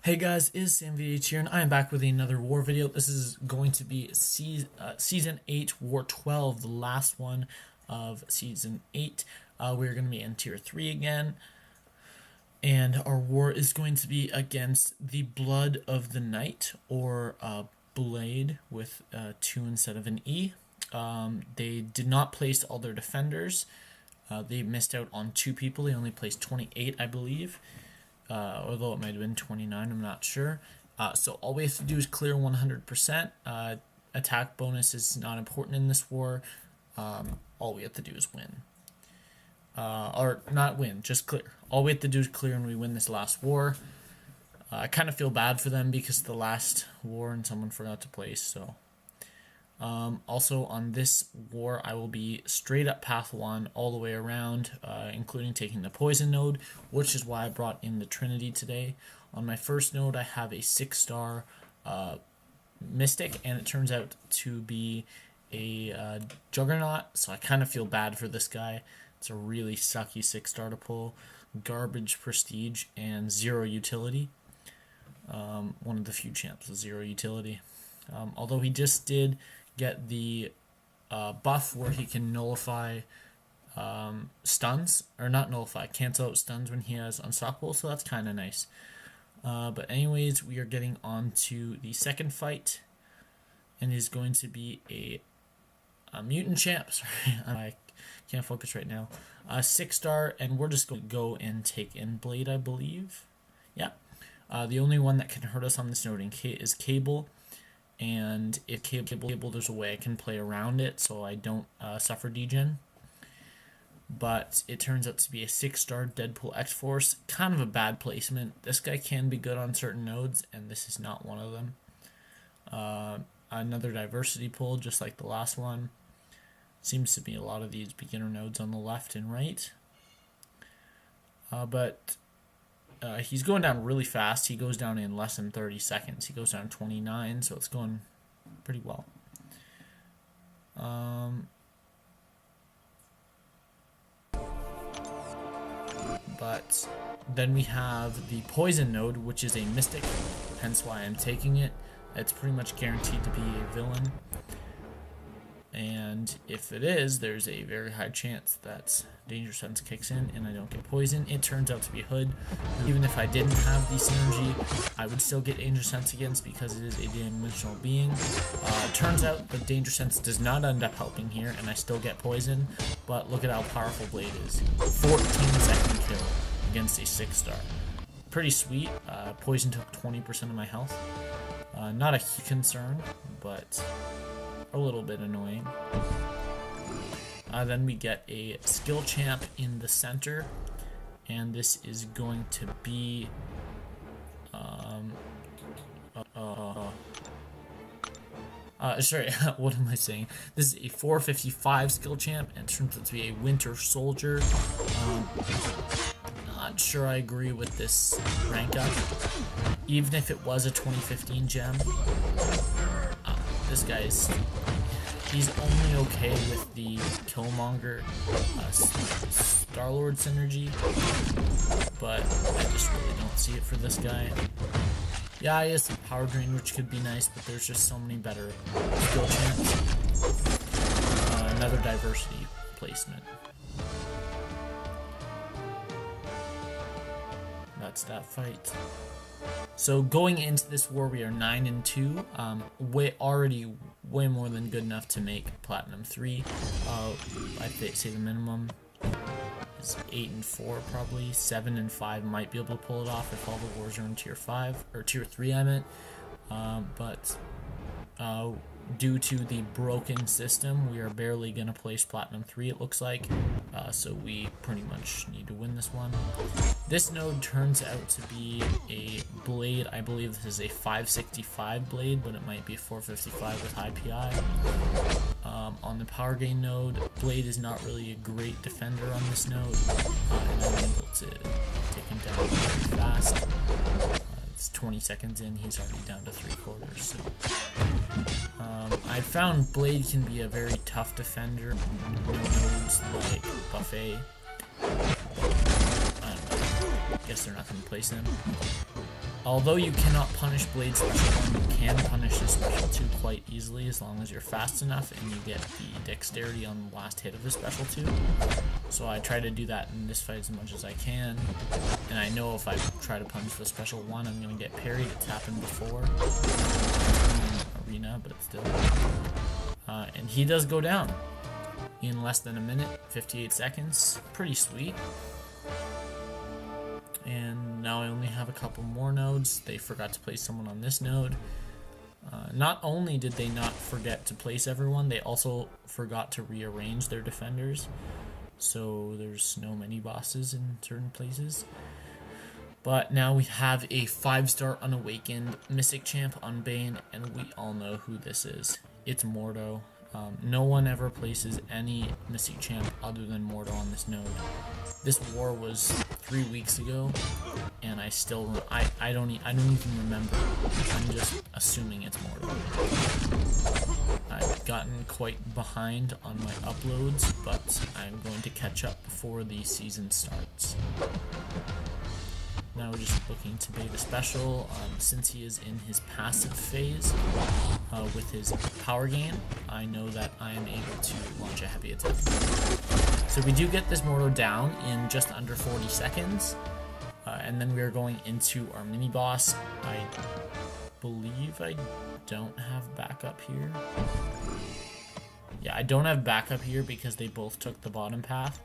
Hey guys, is Sam VH here, and I am back with another war video. This is going to be Season 8, War 12, the last one of Season 8. We're going to be in Tier 3 again, and our war is going to be against the Blood of the Night, or Blade, with 2 instead of an E. They did not place all their defenders. They missed out on 2 people. They only placed 28, I believe. Although it might have been 29, I'm not sure. So all we have to do is clear 100%. Attack bonus is not important in this war. All we have to do is win. Or not win, just clear. All we have to do is clear and we win this last war. I kind of feel bad for them because the last war and someone forgot to place, so... Also on this war, I will be straight up path 1 all the way around, including taking the poison node, which is why I brought in the Trinity today. On my first node, I have a 6-star Mystic, and it turns out to be a Juggernaut, so I kind of feel bad for this guy. It's a really sucky 6-star to pull. Garbage prestige and 0 utility. One of the few champs with 0 utility. Although he just did get the buff where he can nullify stuns, or not nullify, cancel out stuns when he has unstoppable, so that's kind of nice. But anyways, we are getting on to the second fight, and is going to be a mutant champ. Sorry, I can't focus right now. 6-star, and we're just going to go and take in Blade, I believe. Yeah. The only one that can hurt us on this node is Cable. And if cable, there's a way I can play around it so I don't suffer degen. But it turns out to be a 6-star Deadpool X-Force. Kind of a bad placement. This guy can be good on certain nodes, and this is not one of them. Another diversity pull, just like the last one. Seems to be a lot of these beginner nodes on the left and right. He's going down really fast. He goes down in less than 30 seconds. He goes down 29, so it's going pretty well. But then we have the Poison node, which is a Mystic, hence why I'm taking it. It's pretty much guaranteed to be a villain. And if it is, there's a very high chance that Danger Sense kicks in and I don't get poison. It turns out to be Hood. Even if I didn't have the synergy, I would still get Danger Sense against because it is a dimensional being. It turns out the Danger Sense does not end up helping here and I still get poison. But look at how powerful Blade is. 14-second kill against a 6-star. Pretty sweet. Poison took 20% of my health. Not a concern, but a little bit annoying. Then we get a skill champ in the center, and this is going to be sorry, what am I saying? This is a 455 skill champ, and it turns out to be a Winter Soldier. Not sure I agree with this rank up, even if it was a 2015 gem. This guy's, he's only okay with the Killmonger Star-Lord synergy, but I just really don't see it for this guy. Yeah, he has some power drain, which could be nice, but there's just so many better skill champs. Another diversity placement. That's that fight. So going into this war, we are 9-2. Already way more than good enough to make Platinum 3. I'd say the minimum is 8-4 probably. 7-5 might be able to pull it off if all the wars are in Tier 5 or Tier 3. I meant, but due to the broken system, we are barely gonna place Platinum 3. It looks like. So we pretty much need to win this one. This node turns out to be a Blade. I believe this is a 565 Blade, but it might be a 455 with high PI. On the power gain node, Blade is not really a great defender on this node, and I'm able to take him down very fast. It's 20 seconds in, he's already down to 3/4. So I found Blade can be a very tough defender. Nodes like Buffet. I don't know. Guess they're not going to place him. Although you cannot punish Blade Special 1, you can punish his Special 2 quite easily as long as you're fast enough and you get the dexterity on the last hit of his Special 2. So I try to do that in this fight as much as I can. And I know if I try to punish the Special 1, I'm going to get parried. It's happened before in Arena, but still. And he does go down in less than a minute, 58 seconds. Pretty sweet. And now I only have a couple more nodes. They forgot to place someone on this node. Not only did they not forget to place everyone, they also forgot to rearrange their defenders. So there's no mini bosses in certain places. But now we have a 5-star unawakened Mystic Champ on Bane, and we all know who this is. It's Mordo. No one ever places any Mystic Champ other than Mordo on this node. This war was 3 weeks ago, and I still I don't even remember. I'm just assuming it's Mordo. I've gotten quite behind on my uploads, but I'm going to catch up before the season starts. Now we're just looking to bait a special. Since he is in his passive phase with his power gain, I know that I am able to launch a heavy attack. So we do get this Mordo down in just under 40 seconds, and then we are going into our mini boss. I believe I don't have backup here. Yeah, I don't have backup here because they both took the bottom path.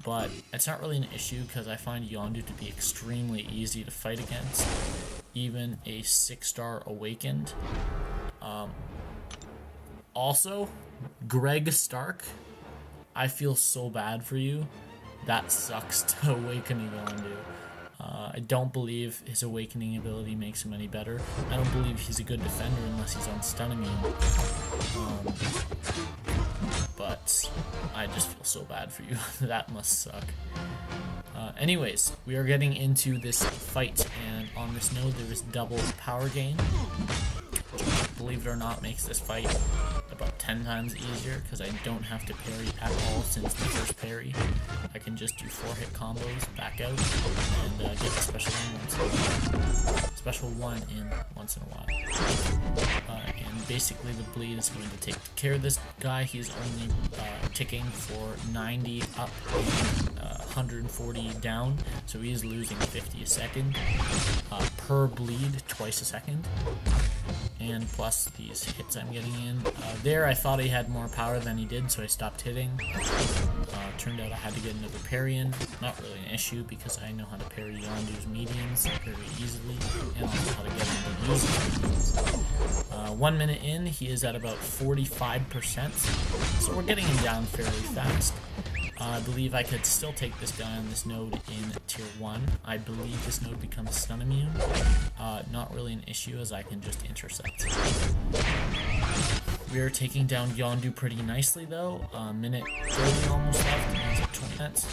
But it's not really an issue because I find Yondu to be extremely easy to fight against, even a 6-star awakened. Also, Greg Stark, I feel so bad for you. That sucks to awaken Yondu. I don't believe his awakening ability makes him any better. I don't believe he's a good defender unless he's on stun immune. But I just feel so bad for you. That must suck. Anyways, we are getting into this fight, and on this node there is double power gain, which, believe it or not, makes this fight about 10 times easier because I don't have to parry at all since the first parry. I can just do 4-hit combos, back out, and get the special one in once in a while. And basically the bleed is going to take care of this guy. He's only ticking for 90 up and 140 down, so he is losing 50 a second per bleed, twice a second. And plus these hits I'm getting in. There I thought he had more power than he did, so I stopped hitting. Turned out I had to get another parry in. Not really an issue because I know how to parry Yondu's mediums very easily, and also how to get him to use his mediums. 1 minute in, he is at about 45%, so we're getting him down fairly fast. I believe I could still take this guy on this node in tier 1. I believe this node becomes stun immune. Not really an issue as I can just intercept. We are taking down Yondu pretty nicely though. Minute 30 almost left, he's at 20 minutes.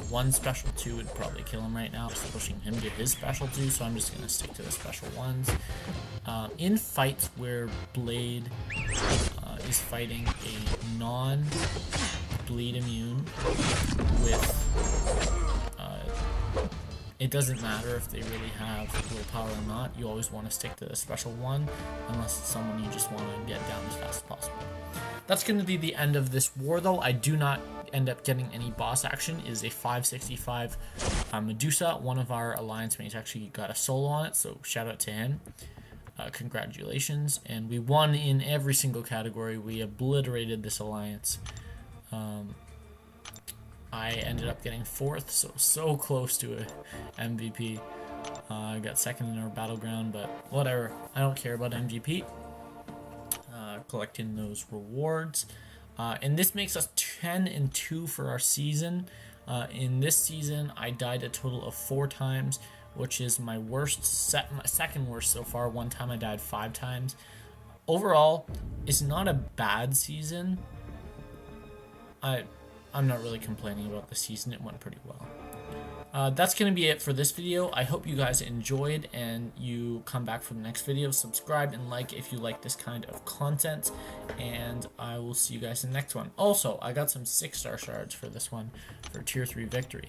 One special 2 would probably kill him right now, just pushing him to his special 2, so I'm just going to stick to the special 1s. In fights where Blade is fighting a non-bleed immune with, it doesn't matter if they really have willpower or not, you always want to stick to the special 1, unless it's someone you just want to get down as fast as possible. That's going to be the end of this war though. I do not end up getting any boss action. It is a 565 Medusa. One of our alliance mates actually got a solo on it, so shout out to him. Congratulations. And we won in every single category. We obliterated this alliance. I ended up getting 4th, so close to a MVP. I got 2nd in our battleground, but whatever. I don't care about MGP. Collecting those rewards. And this makes us 10-2 for our season. In this season, I died a total of 4 times, which is my worst, my second worst so far. One time I died 5 times. Overall, it's not a bad season. I'm not really complaining about the season. It went pretty well. That's going to be it for this video. I hope you guys enjoyed and you come back for the next video. Subscribe and like if you like this kind of content, and I will see you guys in the next one. Also, I got some 6-star shards for this one for tier 3 victory,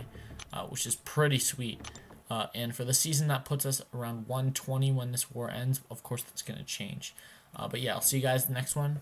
which is pretty sweet. And for the season, that puts us around 120 when this war ends. Of course, that's going to change. But yeah, I'll see you guys in the next one.